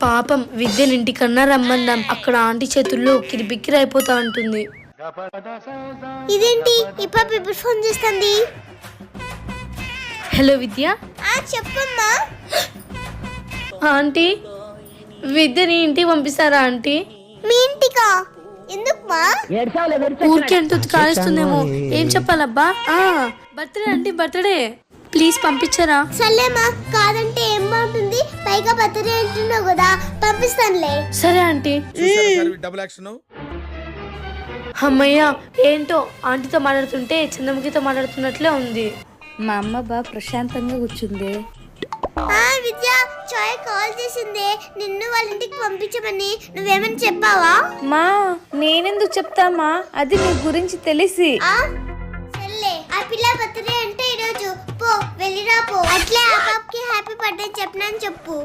పాపం విద్యని ఇంటికన్నా రమ్మందాం, అక్కడ ఆంటీ చేతుల్లో కిరిబిక్కిరి అయిపోతా ఉంటుంది. ఇదేంటి ఈ పాప ఇప్పుడు ఫోన్ చేస్తుంది? హలో విద్య. చెప్పమ్మా. ఆంటీ, విద్యని ఇంటికి పంపిస్తారా ఆంటీ? మీ ఇంటికా? ఎందుకుమా? ఊరికే ఎంత కాలుస్తుందేమో, ఏం చెప్పాలబ్బా? బర్త్డే ఆంటీ, బర్త్డే, ప్లీజ్ పంపించరా? సర్లేమా, కాదంటే ఏం బాగుంటుంది, పైగా బర్త్డే అంటున్నావు కదా, పంపిస్తానులే. సరే ఆంటీ. అమ్మయ్యా, ఏంటో ఆంటీతో మాట్లాడుతుంటే చంద్రముఖితో మాట్లాడుతున్నట్లే ఉంది. మా అమ్మ బాగా ప్రశాంతంగా కూర్చుంది. విద్య, చాయ్ కాల్ చేసిందే నిన్ను వాళ్ళ ఇంటికి పంపించమని, నువ్వేమని చెప్పావా? మా నేనెందుకు చెప్తామా, అది నీ గురించి తెలిసి. సర్లే, ఆ పిల్ల బర్త్డే అంటే ఈరోజు, పో వెళ్ళిరా పో. అట్లే ఆ పాపకి హ్యాపీ బర్త్డే చెప్పనని చెప్పు.